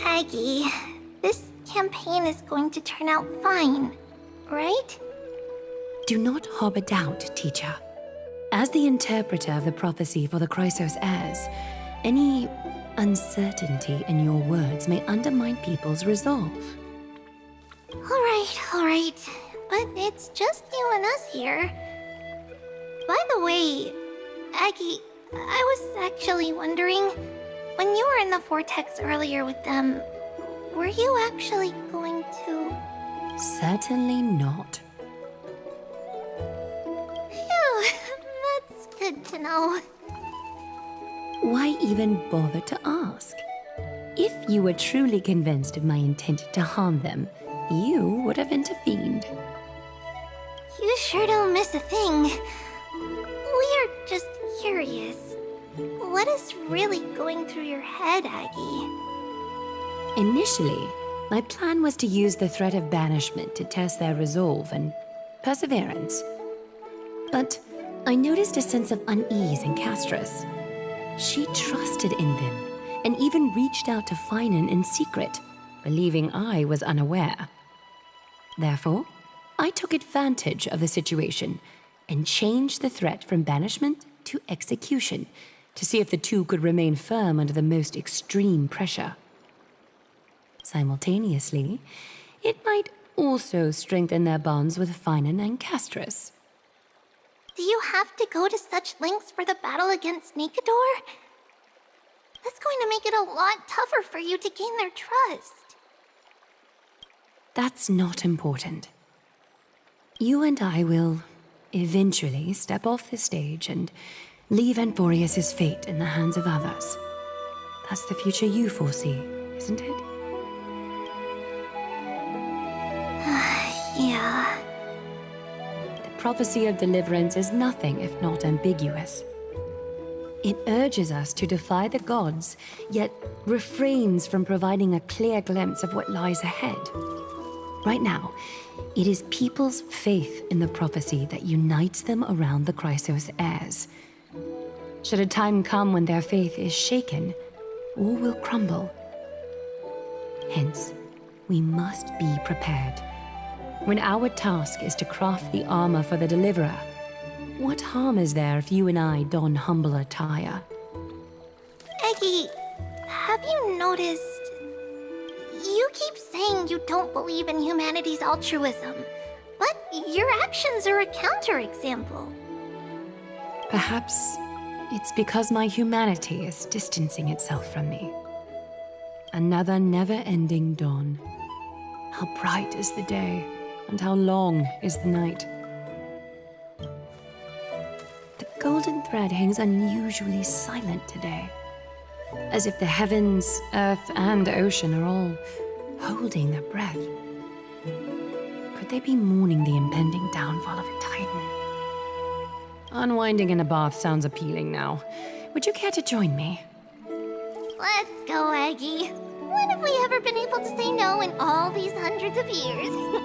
Aggie, this campaign is going to turn out fine, right? Do not harbor doubt, teacher. As the interpreter of the prophecy for the Chrysos heirs, any uncertainty in your words may undermine people's resolve. Alright, but it's just you and us here. By the way, Aggie, I was actually wondering, when you were in the vortex earlier with them, were you actually going to... Certainly not. Phew, that's good to know. Why even bother to ask? If you were truly convinced of my intent to harm them, you would have intervened. You sure don't miss a thing. We're just curious. What is really going through your head, Aggie? Initially, my plan was to use the threat of banishment to test their resolve and perseverance. But I noticed a sense of unease in Castris. She trusted in them and even reached out to Finan in secret, believing I was unaware. Therefore, I took advantage of the situation and changed the threat from banishment to execution to see if the two could remain firm under the most extreme pressure. Simultaneously, it might also strengthen their bonds with Finan and Castris. Do you have to go to such lengths for the battle against Nikador? That's going to make it a lot tougher for you to gain their trust. That's not important. You and I will eventually step off the stage and leave Anthorius' fate in the hands of others. That's the future you foresee, isn't it? Yeah. The prophecy of deliverance is nothing if not ambiguous. It urges us to defy the gods, yet refrains from providing a clear glimpse of what lies ahead. Right now, it is people's faith in the prophecy that unites them around the Chrysos heirs. Should a time come when their faith is shaken, all will crumble. Hence, we must be prepared. When our task is to craft the armor for the Deliverer, what harm is there if you and I don humble attire? Eggie, have you noticed... You keep saying you don't believe in humanity's altruism, but your actions are a counterexample. Perhaps it's because my humanity is distancing itself from me. Another never-ending dawn. How bright is the day, and how long is the night. The golden thread hangs unusually silent today, as if the heavens, earth, and ocean are all holding their breath. Could they be mourning the impending downfall of a titan? Unwinding in a bath sounds appealing now. Would you care to join me? Let's go, Aggie. When have we ever been able to say no in all these hundreds of years?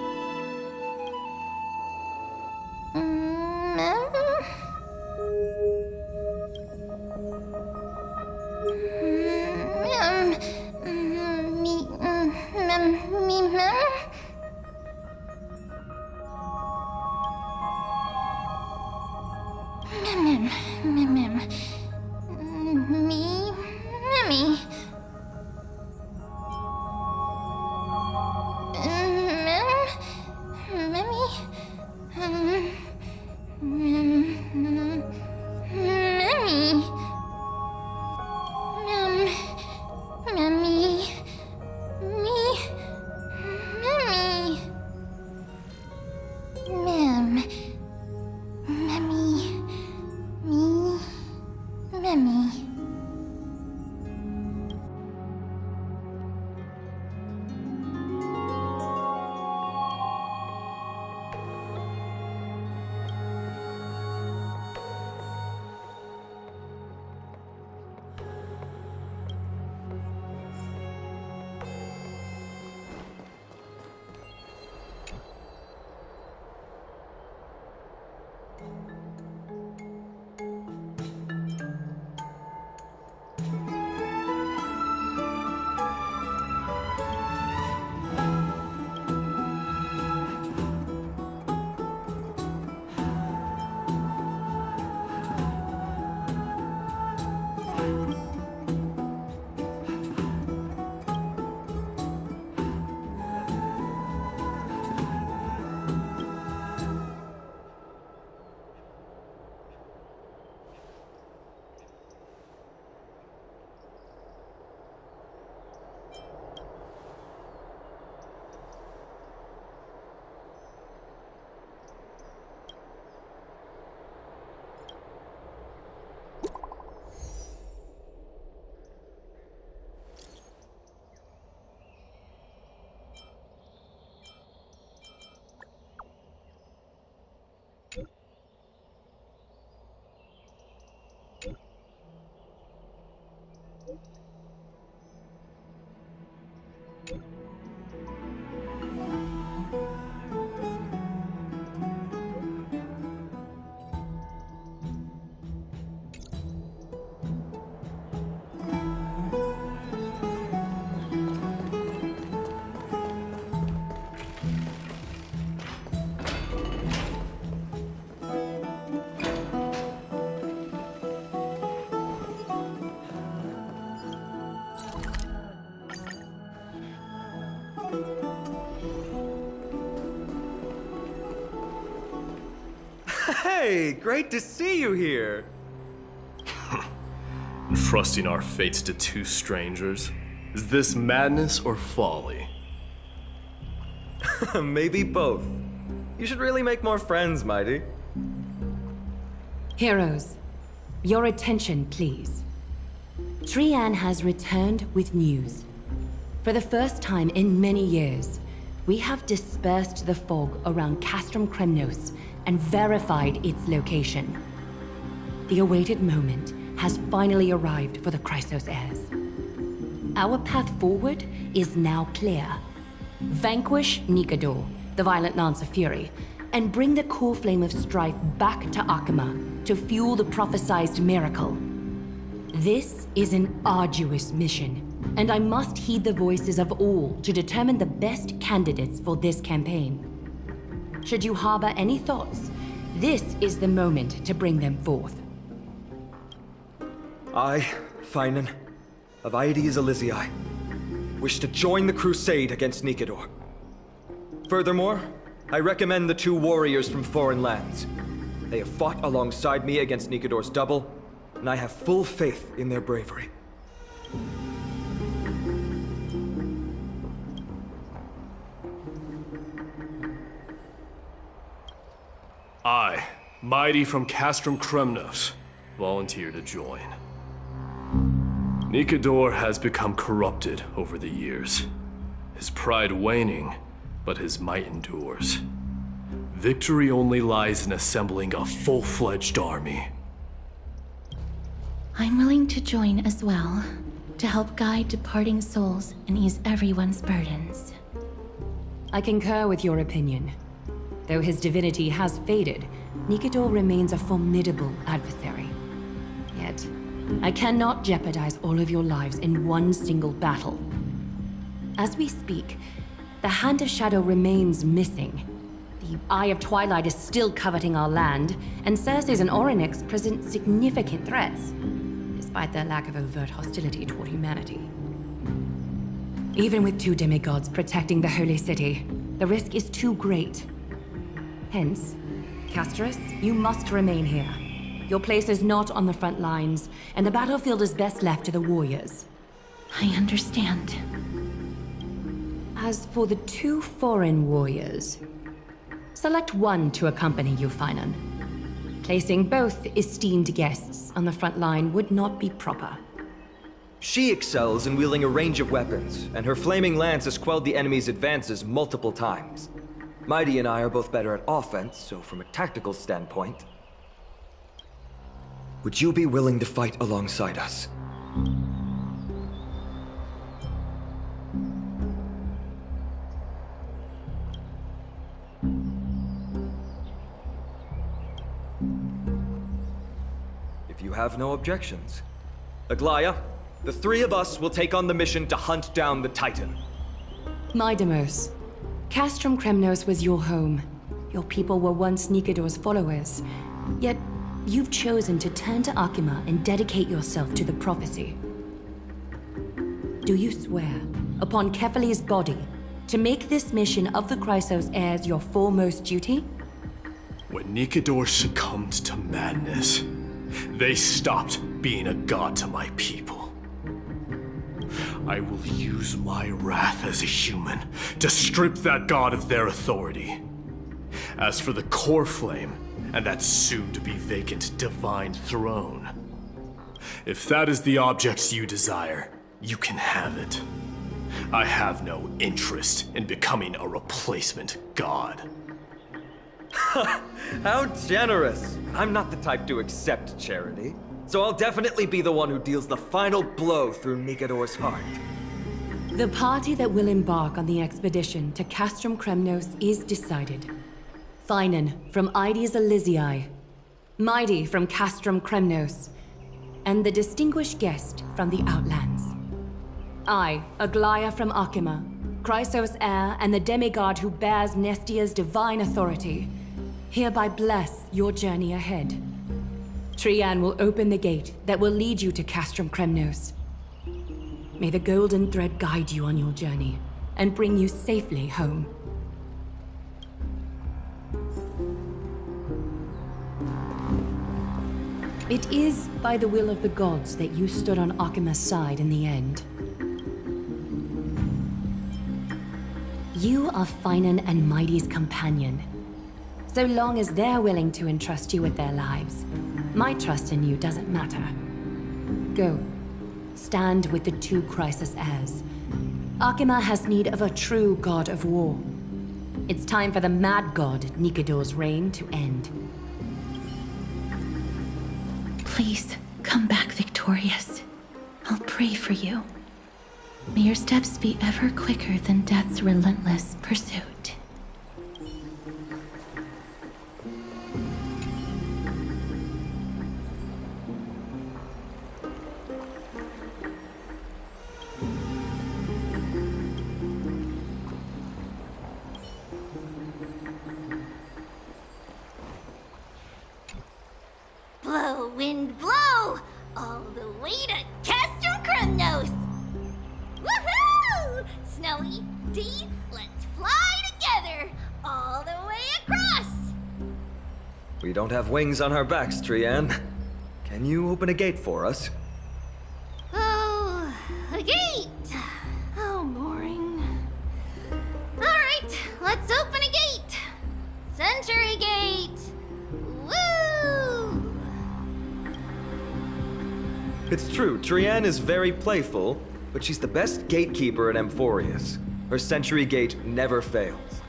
Hey, great to see you here. Entrusting our fates to two strangers? Is this madness or folly? Maybe both. You should really make more friends, Mighty. Heroes, your attention, please. Trian has returned with news. For the first time in many years, we have dispersed the fog around Castrum Kremnos and verified its location. The awaited moment has finally arrived for the Chrysos heirs. Our path forward is now clear. Vanquish Nikador, the Violent Lance of Fury, and bring the core flame of strife back to Akama to fuel the prophesized miracle. This is an arduous mission, and I must heed the voices of all to determine the best candidates for this campaign. Should you harbor any thoughts, this is the moment to bring them forth. I, Finan, of Aedes Elysiae, wish to join the crusade against Nikador. Furthermore, I recommend the two warriors from foreign lands. They have fought alongside me against Nikador's double, and I have full faith in their bravery. I, Mighty from Castrum Kremnos, volunteer to join. Nikador has become corrupted over the years. His pride waning, but his might endures. Victory only lies in assembling a full-fledged army. I'm willing to join as well, to help guide departing souls and ease everyone's burdens. I concur with your opinion. Though his divinity has faded, Nikador remains a formidable adversary. Yet, I cannot jeopardize all of your lives in one single battle. As we speak, the Hand of Shadow remains missing. The Eye of Twilight is still coveting our land, and Circes and Orynyx present significant threats, despite their lack of overt hostility toward humanity. Even with two demigods protecting the Holy City, the risk is too great. Hence, Casterus, you must remain here. Your place is not on the front lines, and the battlefield is best left to the warriors. I understand. As for the two foreign warriors, select one to accompany you, Finan. Placing both esteemed guests on the front line would not be proper. She excels in wielding a range of weapons, and her flaming lance has quelled the enemy's advances multiple times. Mighty and I are both better at offense, so from a tactical standpoint... Would you be willing to fight alongside us? If you have no objections. Aglaya, the three of us will take on the mission to hunt down the Titan. Mydemos, Castrum Kremnos was your home. Your people were once Nikador's followers. Yet, you've chosen to turn to Akima and dedicate yourself to the prophecy. Do you swear, upon Kefali's body, to make this mission of the Chrysos heirs your foremost duty? When Nikador succumbed to madness, they stopped being a god to my people. I will use my wrath as a human to strip that god of their authority. As for the core flame, and that soon-to-be vacant divine throne, if that is the object you desire, you can have it. I have no interest in becoming a replacement god. How generous! I'm not the type to accept charity. so I'll definitely be the one who deals the final blow through Nikador's heart. The party that will embark on the expedition to Castrum Kremnos is decided. Finan from Ides Elysiae, Mighty from Castrum Kremnos, and the distinguished guest from the Outlands. I, Aglaia from Akima, Chrysos heir and the demigod who bears Nestia's divine authority, hereby bless your journey ahead. Trian will open the gate that will lead you to Castrum Kremnos. May the golden thread guide you on your journey and bring you safely home. It is by the will of the gods that you stood on Akima's side in the end. You are Finan and Mighty's companion. So long as they're willing to entrust you with their lives, my trust in you doesn't matter. Go. Stand with the two Chrysos heirs. Akima has need of a true god of war. It's time for the mad god Nikador's reign to end. Please, come back victorious. I'll pray for you. May your steps be ever quicker than death's relentless pursuit. Blow, wind, blow! All the way to Castrum Kremnos! Woohoo! Snowy, D, let's fly together! All the way across! We don't have wings on our backs, Trian. Can you open a gate for us? Oh, a gate! Oh, boring. Alright, let's open a gate! Century Gate! Woo! It's true, Trian is very playful, but she's the best gatekeeper in Amphorius. Her Century Gate never fails.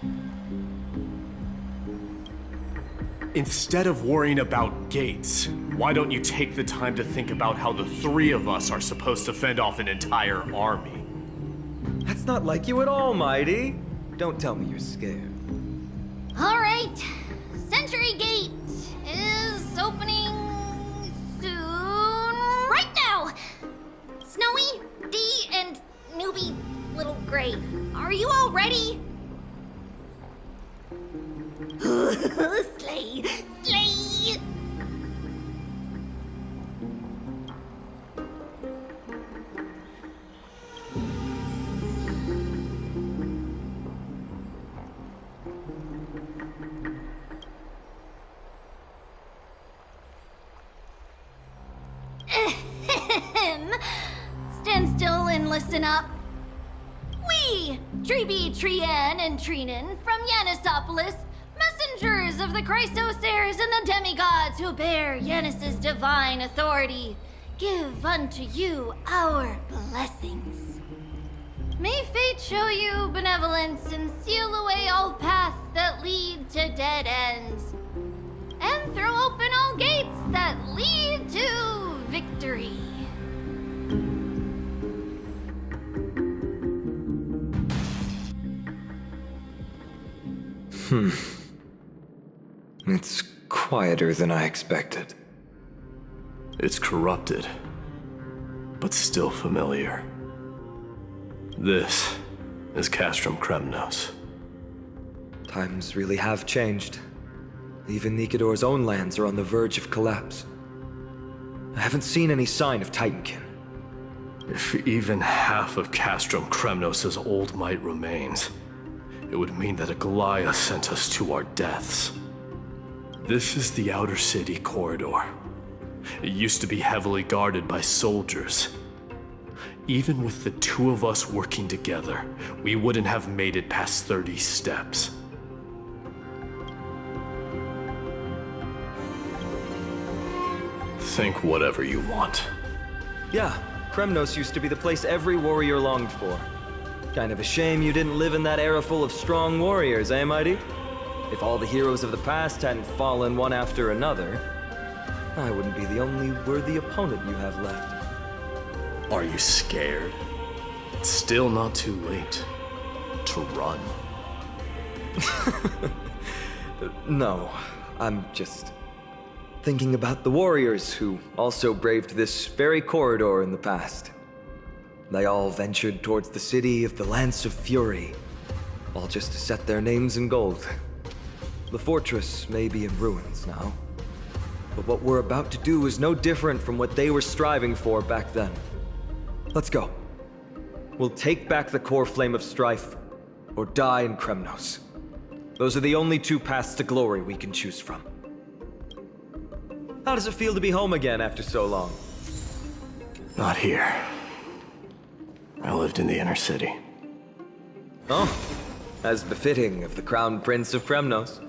Instead of worrying about gates, why don't you take the time to think about how the three of us are supposed to fend off an entire army? That's not like you at all, Mighty. Don't tell me you're scared. Alright, Century Gate is opening soon. Right now! Snowy, D, and newbie Little Gray, are you all ready? Slay! Slay! Stand still and listen up. We, Treeby, Trian, and Trinan from Yanisopolis, messengers of the Chrysos heirs and the demigods who bear Yanis's divine authority, give unto you our blessings. May fate show you benevolence and seal away all paths that lead to dead ends, and throw open all gates that lead to victory. It's quieter than I expected. It's corrupted, but still familiar. This is Castrum Kremnos. Times really have changed. Even Nikador's own lands are on the verge of collapse. I haven't seen any sign of Titankin. If even half of Castrum Kremnos' old might remains, it would mean that Aglaia sent us to our deaths. This is the Outer City corridor. It used to be heavily guarded by soldiers. Even with the two of us working together, we wouldn't have made it past 30 steps. Think whatever you want. Yeah, Kremnos used to be the place every warrior longed for. Kind of a shame you didn't live in that era full of strong warriors, eh, Mighty? If all the heroes of the past hadn't fallen one after another. I wouldn't be the only worthy opponent you have left. Are you scared? It's still not too late to run. No, I'm just thinking about the warriors who also braved this very corridor in the past. They all ventured towards the city of the Lance of Fury, all just to set their names in gold. The fortress may be in ruins now, but what we're about to do is no different from what they were striving for back then. Let's go. We'll take back the core flame of strife, or die in Kremnos. Those are the only two paths to glory we can choose from. How does it feel to be home again after so long? Not here. I lived in the inner city. Oh, as befitting of the Crown Prince of Kremnos.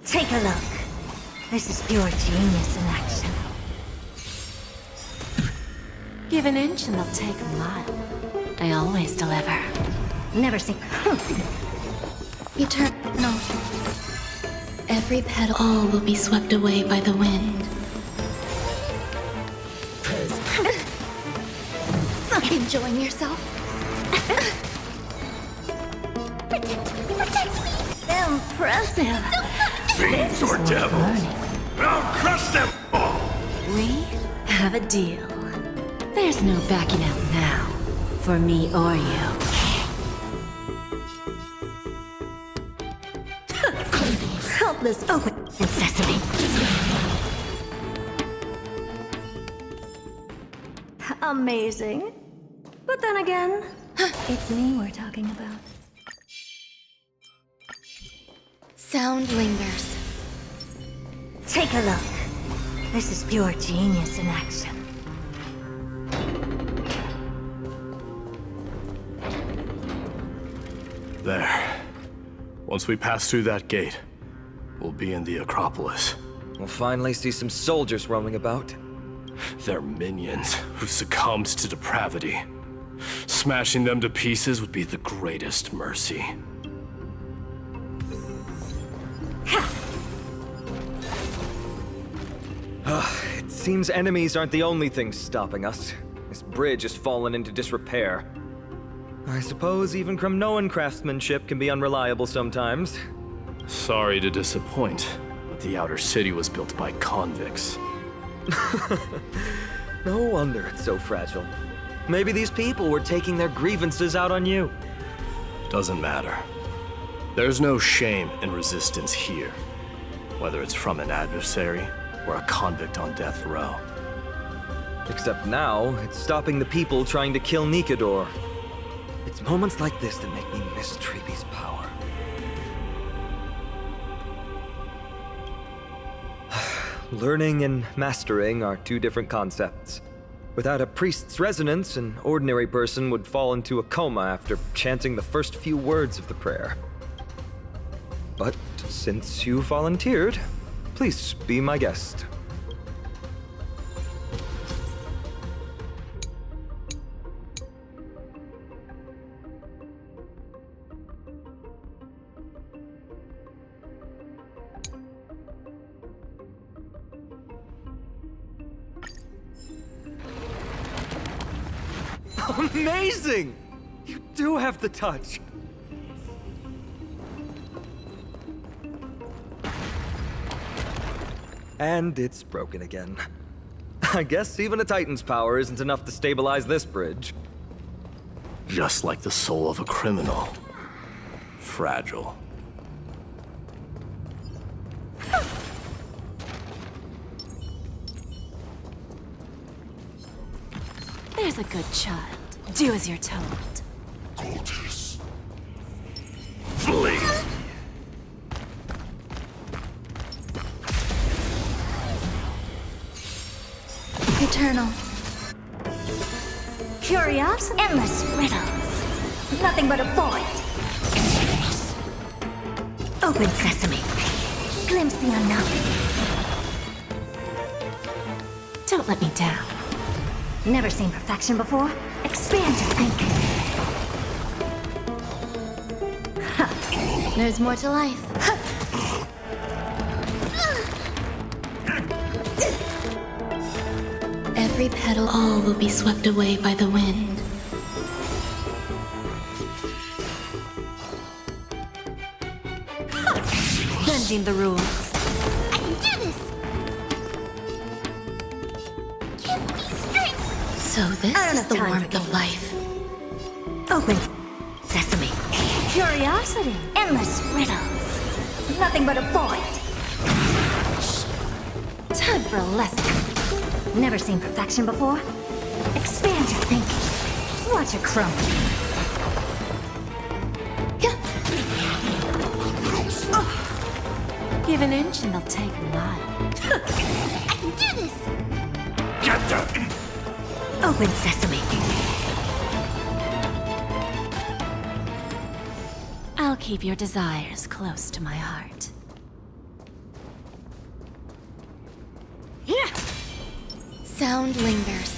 Take a look. This is pure genius in action. Give an inch and they'll take a mile. I always deliver. Never seen. No. Every petal, all will be swept away by the wind. Enjoying yourself? Protect me! Impressive. Fiends or devils? I'll crush them all! We have a deal. There's no backing out now, for me or you. Helpless open and sesame. Amazing. But then again, it's me we're talking about. Sound lingers. Take a look. This is pure genius in action. There. Once we pass through that gate, we'll be in the Acropolis. We'll finally see some soldiers roaming about. They're minions who succumbed to depravity. Smashing them to pieces would be the greatest mercy. It seems enemies aren't the only things stopping us. This bridge has fallen into disrepair. I suppose even Kremnoan craftsmanship can be unreliable sometimes. Sorry to disappoint, but the outer city was built by convicts. No wonder it's so fragile. Maybe these people were taking their grievances out on you. Doesn't matter. There's no shame in resistance here, whether it's from an adversary or a convict on death row. Except now, it's stopping the people trying to kill Nikador. It's moments like this that make me miss Treebe's power. Learning and mastering are two different concepts. Without a priest's resonance, an ordinary person would fall into a coma after chanting the first few words of the prayer. But since you volunteered, please be my guest. Amazing! You do have the touch. And it's broken again. I guess even a Titan's power isn't enough to stabilize this bridge. Just like the soul of a criminal. Fragile. There's a good child. Do as you're told. Cultists. Flee! Eternal. Curious, endless riddles. Nothing but a void. Open sesame. Glimpse the unknown. Don't let me down. Never seen perfection before? Expand your thinking. There's more to life. Every petal, all will be swept away by the wind. Bending the rules. I can do this! Give me strength! So this I don't is have the time for warmth of life. Open sesame. Curiosity. Endless riddles. Nothing but a void. Time for a lesson. Never seen perfection before? Expand your thinking. Watch it crumble. Give an inch and they'll take a mile. I can do this! Open sesame. I'll keep your desires close to my heart. Yeah. Sound lingers.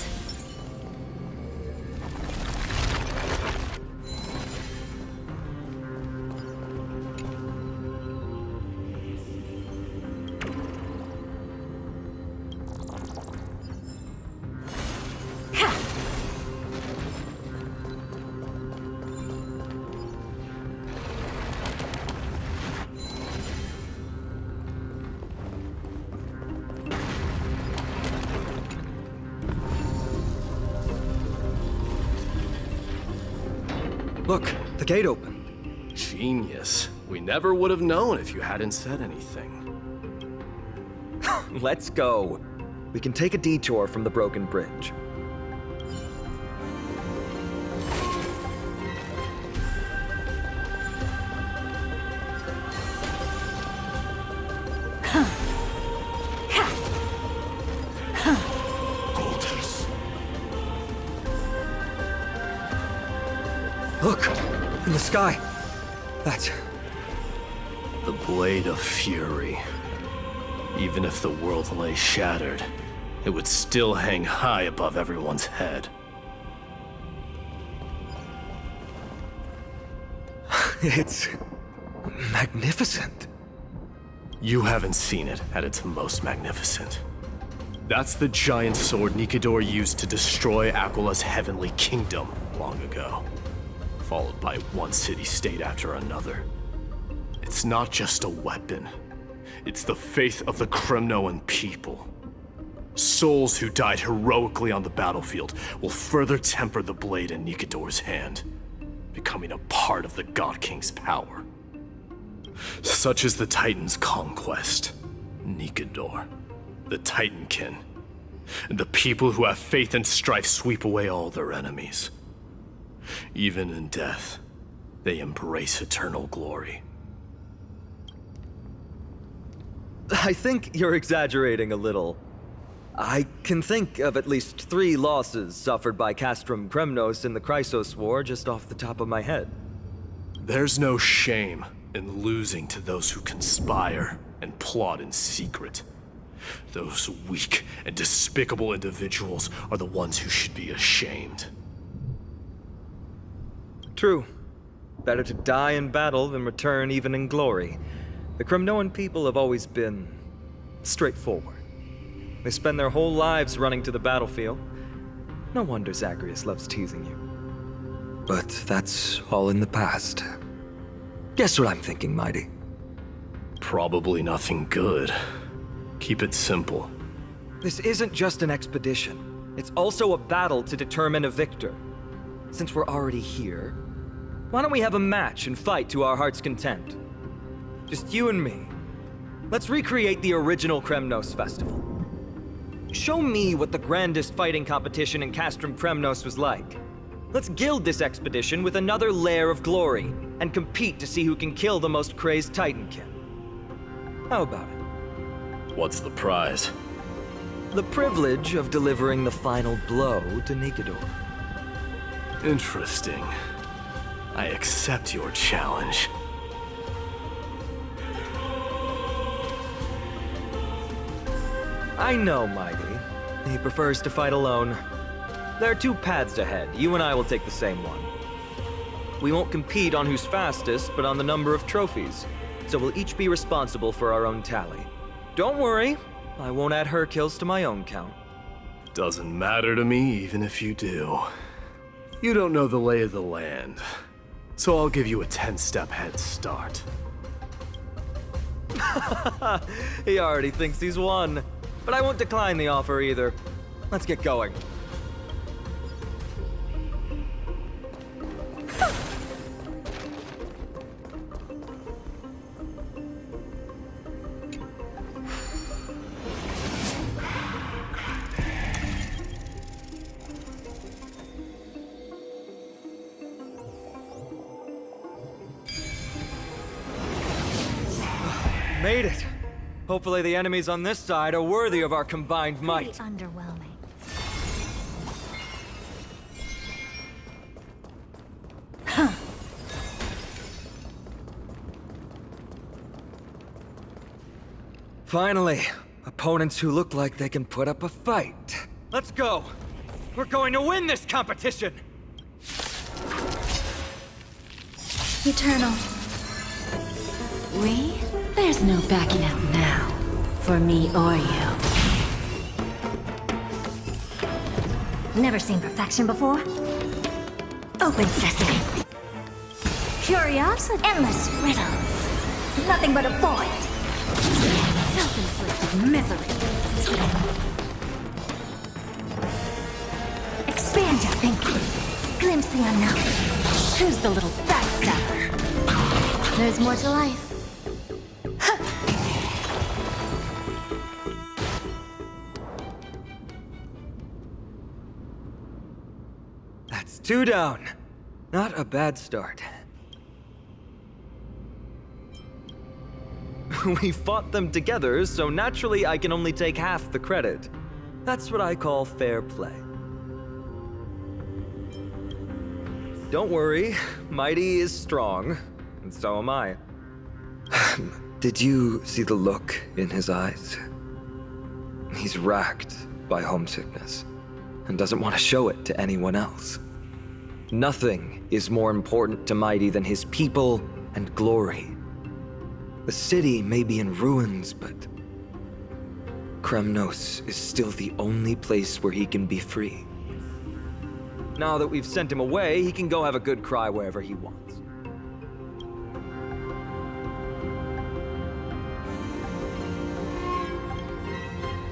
Look, the gate opened. Genius. We never would have known if you hadn't said anything. Let's go. We can take a detour from the broken bridge. Look, in the sky. That's... The Blade of Fury. Even if the world lay shattered, it would still hang high above everyone's head. It's... magnificent. You haven't seen it at its most magnificent. That's the giant sword Nikedor used to destroy Aquala's heavenly kingdom long ago, followed by one city-state after another. It's not just a weapon. It's the faith of the Kremnoan people. Souls who died heroically on the battlefield will further temper the blade in Nikedor's hand, becoming a part of the God King's power. Such is the Titan's conquest. Nikedor, the Titankin, and the people who have faith and strife sweep away all their enemies. Even in death, they embrace eternal glory. I think you're exaggerating a little. I can think of at least 3 losses suffered by Castrum Kremnos in the Chrysos War just off the top of my head. There's no shame in losing to those who conspire and plot in secret. Those weak and despicable individuals are the ones who should be ashamed. True. Better to die in battle than return even in glory. The Kremnoan people have always been straightforward. They spend their whole lives running to the battlefield. No wonder Zagreus loves teasing you. But that's all in the past. Guess what I'm thinking, Mighty? Probably nothing good. Keep it simple. This isn't just an expedition. It's also a battle to determine a victor. Since we're already here, why don't we have a match and fight to our heart's content? Just you and me. Let's recreate the original Kremnos festival. Show me what the grandest fighting competition in Castrum Kremnos was like. Let's gild this expedition with another layer of glory, and compete to see who can kill the most crazed Titankin. How about it? What's the prize? The privilege of delivering the final blow to Nikedor. Interesting. I accept your challenge. I know, Mighty. He prefers to fight alone. There are two paths ahead. You and I will take the same one. We won't compete on who's fastest, but on the number of trophies. So we'll each be responsible for our own tally. Don't worry, I won't add her kills to my own count. Doesn't matter to me, even if you do. You don't know the lay of the land, so I'll give you a 10-step head start. He already thinks he's won. But I won't decline the offer either. Let's get going. Made it. Hopefully the enemies on this side are worthy of our combined might. Pretty underwhelming. Finally, opponents who look like they can put up a fight. Let's go. We're going to win this competition. Eternal. We? There's no backing out now. For me or you. Never seen perfection before? Open sesame. Curiosity. Endless riddles. Nothing but a void. Self-inflicted misery. Expand your thinking. Glimpse the unknown. Who's the little backstabber? There's more to life. That's 2 down. Not a bad start. We fought them together, so naturally I can only take half the credit. That's what I call fair play. Don't worry, Mighty is strong, and so am I. Did you see the look in his eyes? He's racked by homesickness, and doesn't want to show it to anyone else. Nothing is more important to Mighty than his people and glory. The city may be in ruins, but Kremnos is still the only place where he can be free. Now that we've sent him away, he can go have a good cry wherever he wants.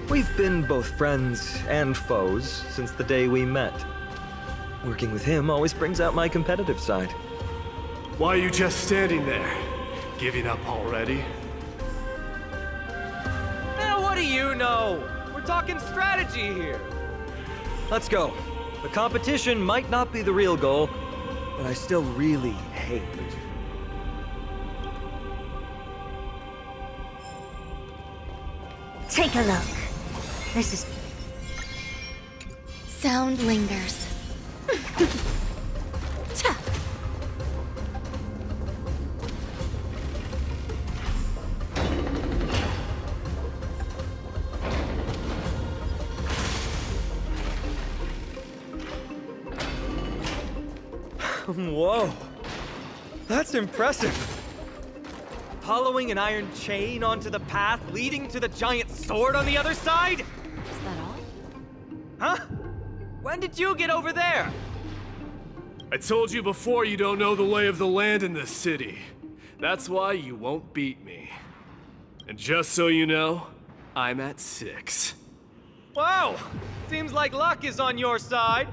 We've been both friends and foes since the day we met. Working with him always brings out my competitive side. Why are you just standing there? Giving up already? What do you know? We're talking strategy here. Let's go. The competition might not be the real goal, but I still really hate losing. Take a look. This is Sound lingers. Whoa. That's impressive. Following an iron chain onto the path leading to the giant sword on the other side? Is that all? Huh? When did you get over there? I told you before you don't know the lay of the land in this city. That's why you won't beat me. And just so you know, I'm at 6. Wow! Seems like luck is on your side.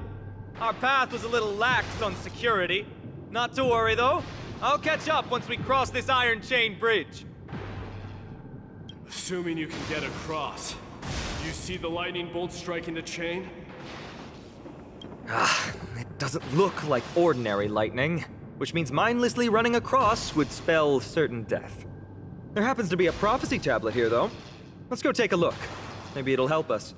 Our path was a little lax on security. Not to worry, though. I'll catch up once we cross this iron chain bridge. Assuming you can get across. You see the lightning bolt striking the chain? It doesn't look like ordinary lightning, which means mindlessly running across would spell certain death. There happens to be a prophecy tablet here, though. Let's go take a look. Maybe it'll help us.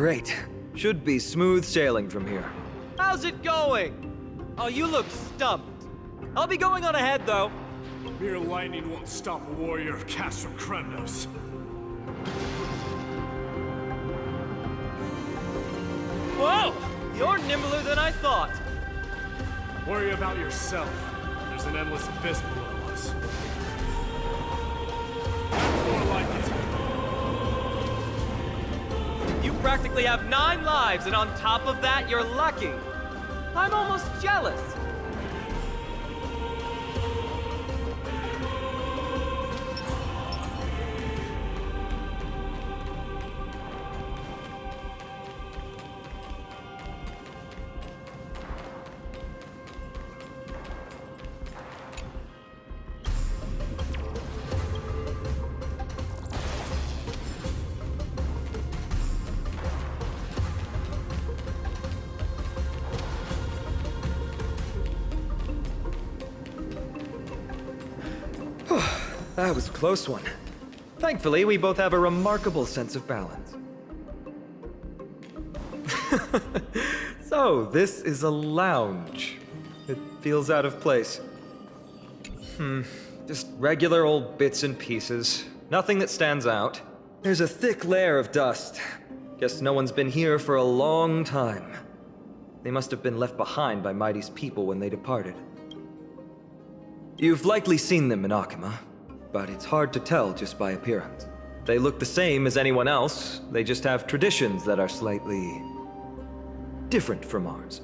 great. Should be smooth sailing from here. How's it going? Oh, you look stumped. I'll be going on ahead, though. Mere lightning won't stop a warrior of Castrum Kremnos. Whoa! You're nimbler than I thought. Worry about yourself. There's an endless abyss below us. That's more like it. You practically have 9 lives, and on top of that, you're lucky. I'm almost jealous. That was a close one. Thankfully, we both have a remarkable sense of balance. So, this is a lounge. It feels out of place. Just regular old bits and pieces. Nothing that stands out. There's a thick layer of dust. Guess no one's been here for a long time. They must have been left behind by Mighty's people when they departed. You've likely seen them in Akima, but it's hard to tell just by appearance. They look the same as anyone else, they just have traditions that are slightly different from ours.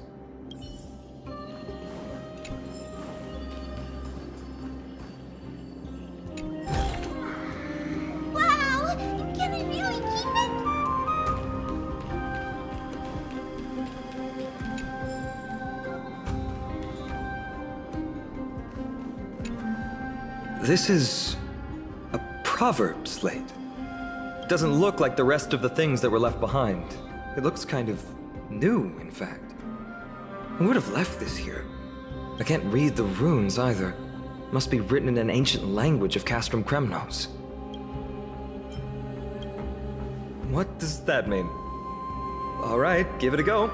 Wow! Can I really keep it? This is a proverb slate. Doesn't look like the rest of the things that were left behind. It looks kind of new, in fact. Who would have left this here? I can't read the runes either. Must be written in an ancient language of Castrum Kremnos. What does that mean? All right, give it a go.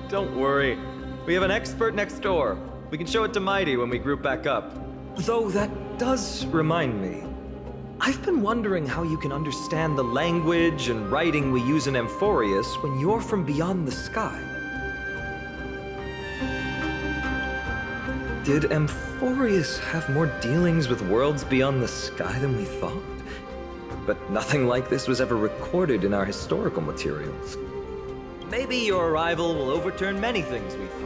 Don't worry. We have an expert next door. We can show it to Mighty when we group back up. Though that does remind me. I've been wondering how you can understand the language and writing we use in Amphorius when you're from beyond the sky. Did Amphorius have more dealings with worlds beyond the sky than we thought? But nothing like this was ever recorded in our historical materials. Maybe your arrival will overturn many things we thought.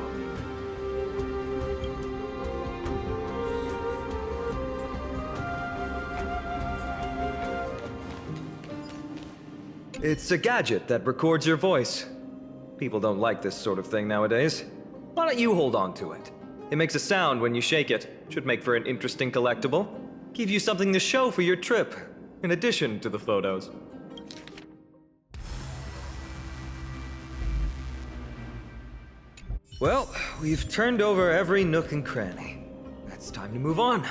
It's a gadget that records your voice. People don't like this sort of thing nowadays. Why don't you hold on to it? It makes a sound when you shake it. Should make for an interesting collectible. Give you something to show for your trip, in addition to the photos. Well, we've turned over every nook and cranny. It's time to move on.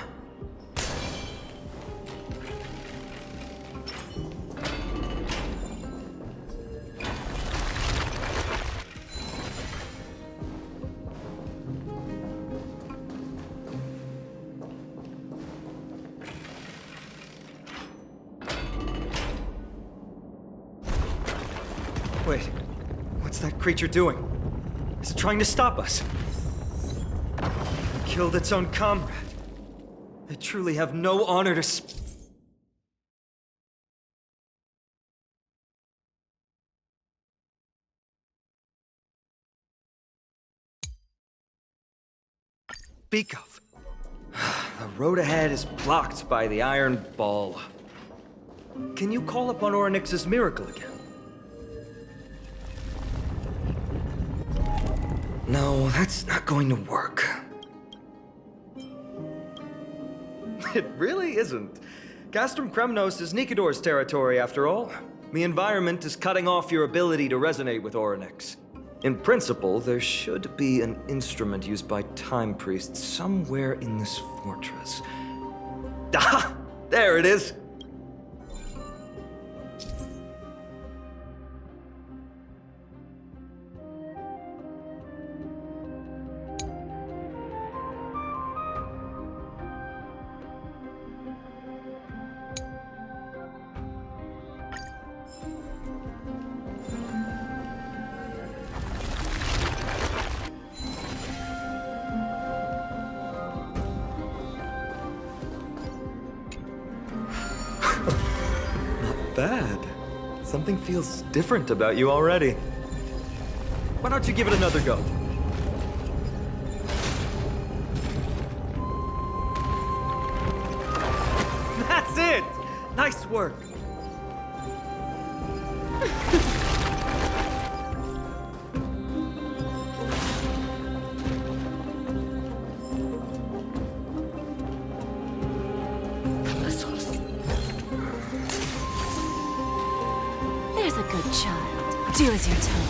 Wait, what's that creature doing? Is it trying to stop us? It killed its own comrade. They truly have no honor to speak of. The road ahead is blocked by the Iron Ball. Can you call upon Orynyx's miracle again? No, that's not going to work. It really isn't. Castrum Kremnos is Nikidor's territory, after all. The environment is cutting off your ability to resonate with Orynyx. In principle, there should be an instrument used by time priests somewhere in this fortress. Ah! There it is! Bad. Something feels different about you already. Why don't you give it another go? That's it! Nice work! There's a good child. Do as you're told.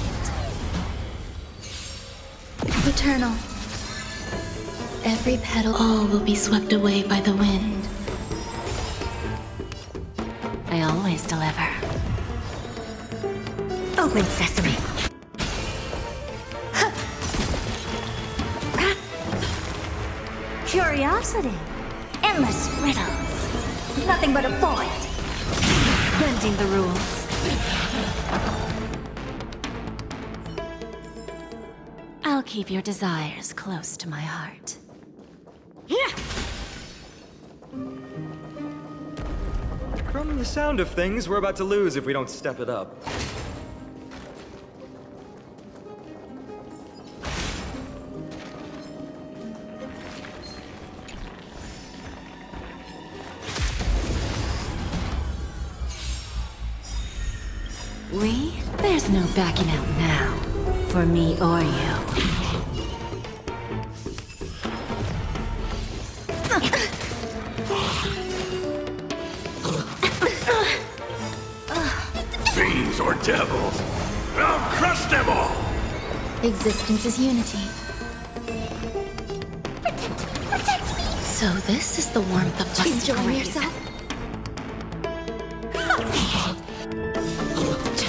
Eternal. Every petal, all will be swept away by the wind. I always deliver. Open sesame. Curiosity. Endless riddles. Nothing but a void. Bending the rules. I'll keep your desires close to my heart. From the sound of things, we're about to lose if we don't step it up. We? There's no backing out now. For me or you. Fiends or devils, I'll crush them all! Existence is unity. So this is the warmth of just Enjoying yourself?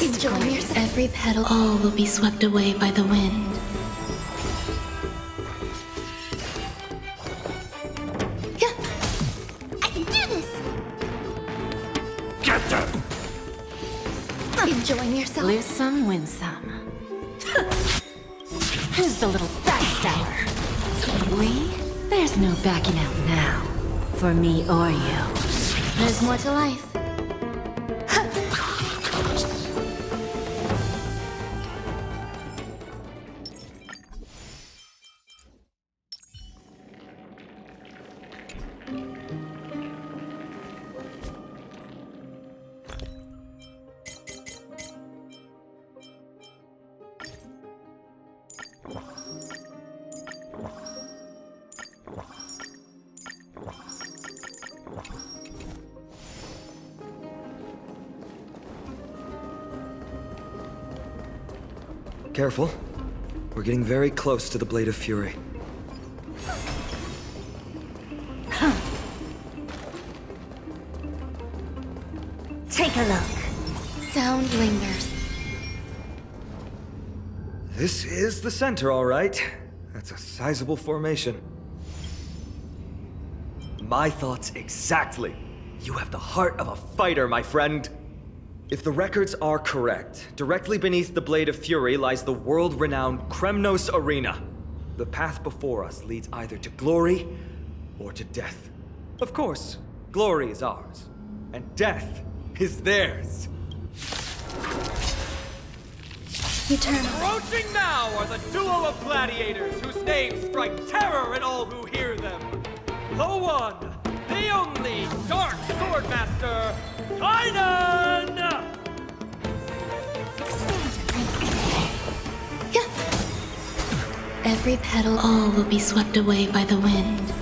Enjoying yourself? Every petal, all will be swept away by the wind. I can do this! Get them! Enjoying yourself? Lose some, win some. Who's the little backstabber? We? There's no backing out now. For me or you. There's more to life. Careful. We're getting very close to the Blade of Fury. Take a look. Sound lingers. This is the center, all right. That's a sizable formation. My thoughts exactly. You have the heart of a fighter, my friend. If the records are correct, directly beneath the Blade of Fury lies the world-renowned Kremnos Arena. The path before us leads either to glory or to death. Of course, glory is ours, and death is theirs. Eternal. Approaching now are the duo of gladiators whose names strike terror in all who hear them. The one, the only Dark Swordmaster, Kainen! Every petal, all will be swept away by the wind.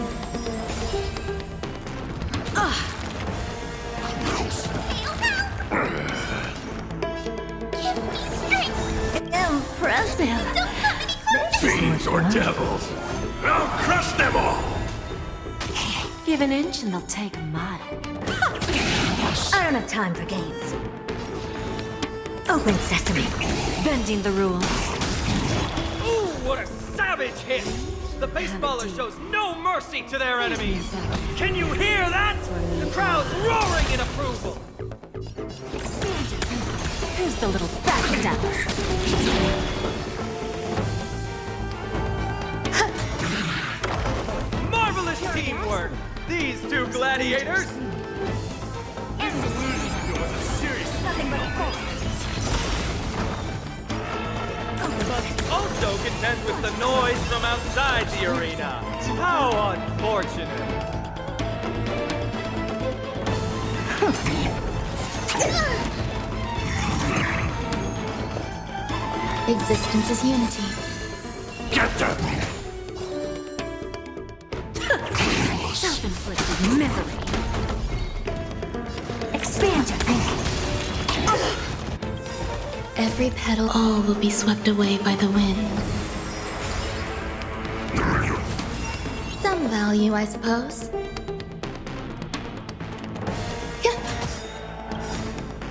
Give me strength! Impressive! devils! I'll crush them all! Give an inch and they'll take a mile. I don't have time for games. Open sesame. Bending the rules. Ooh, what a savage hit! The baseballer shows no mercy to their enemies! Can you hear that? The crowd's roaring in approval! Who's the little backstabber? Marvelous teamwork! These two gladiators! Nothing but a Also contend with the noise from outside the arena. How unfortunate. Existence is unity. Get them! Self-inflicted misery. Expand your thinking. Every petal, all will be swept away by the wind. Some value, I suppose.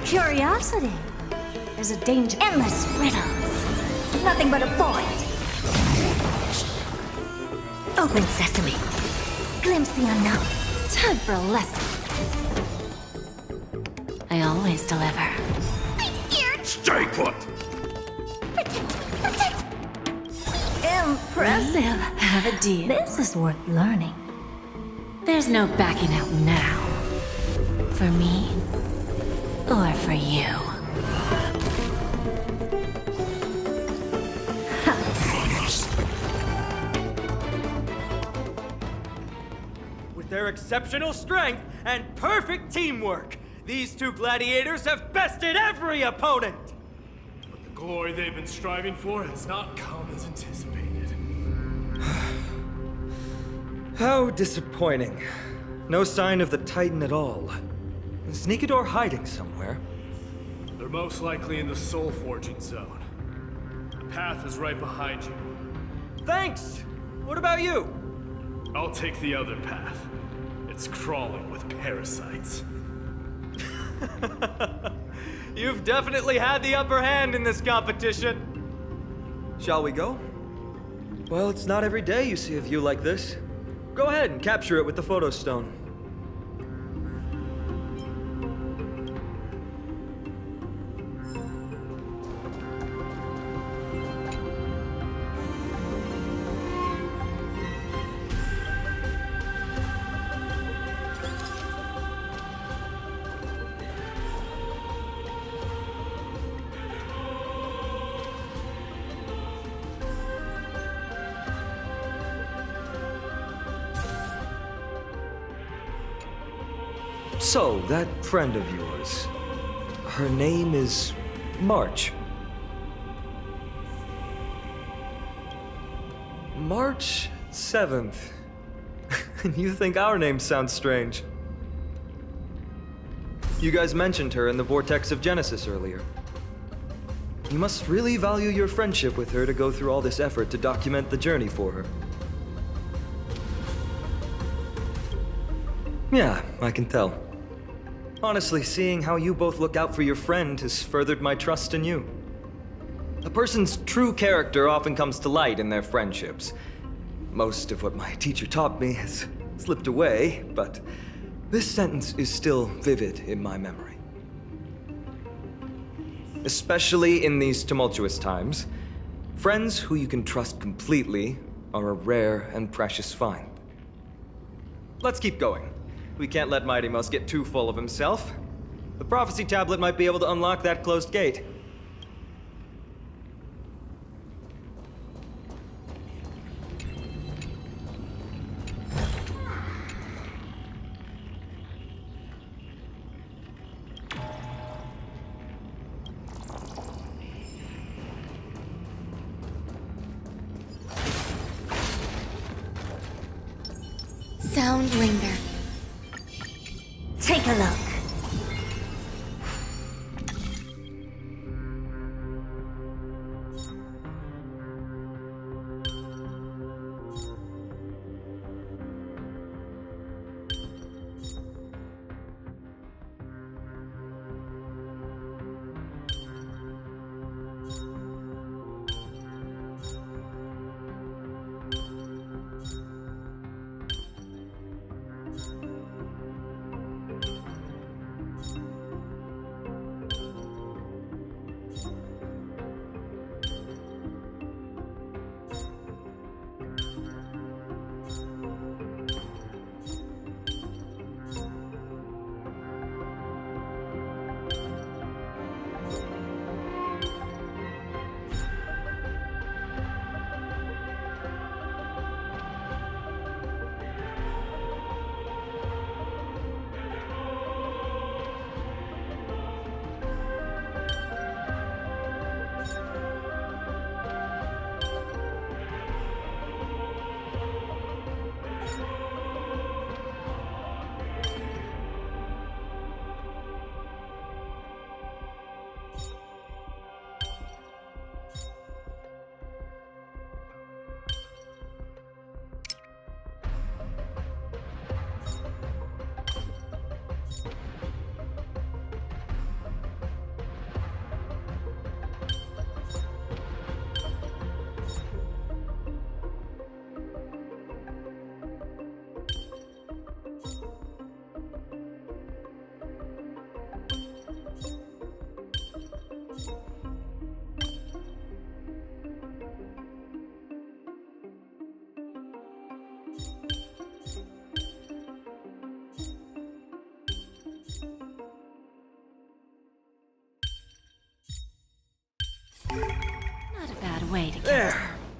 Curiosity. There's a danger. Endless riddles. Nothing but a void. Open sesame. Glimpse the unknown. Time for a lesson. I always deliver. Stay put! Impressive. Have a deal. This is worth learning. There's no backing out now. For me, or for you. With their exceptional strength and perfect teamwork, these two gladiators have bested every opponent! The glory they've been striving for has not come as anticipated. How disappointing. No sign of the Titan at all. Is Nikidor hiding somewhere? They're most likely in the soul forging zone. The path is right behind you. Thanks! What about you? I'll take the other path. It's crawling with parasites. You've definitely had the upper hand in this competition. Shall we go? Well, it's not every day you see a view like this. Go ahead and capture it with the photo stone. So, that friend of yours, her name is March. March 7th. And you think our name sounds strange? You guys mentioned her in the Vortex of Genesis earlier. You must really value your friendship with her to go through all this effort to document the journey for her. Yeah, I can tell. Honestly, seeing how you both look out for your friend has furthered my trust in you. A person's true character often comes to light in their friendships. Most of what my teacher taught me has slipped away, but this sentence is still vivid in my memory. Especially in these tumultuous times, friends who you can trust completely are a rare and precious find. Let's keep going. We can't let Mighty Mouse get too full of himself. The prophecy tablet might be able to unlock that closed gate. Sound linger. Take a look.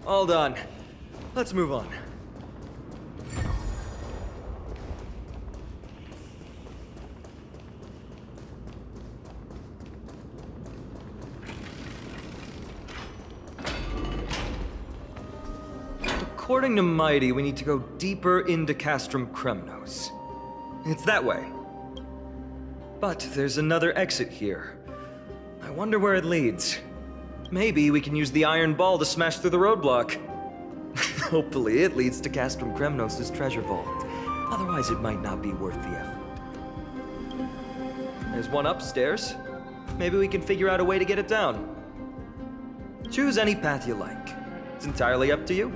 All done. Let's move on. According to Mighty, we need to go deeper into Castrum Kremnos. It's that way. But there's another exit here. I wonder where it leads. Maybe we can use the iron ball to smash through the roadblock. Hopefully it leads to Castrum Kremnos' treasure vault. Otherwise it might not be worth the effort. There's one upstairs. Maybe we can figure out a way to get it down. Choose any path you like. It's entirely up to you.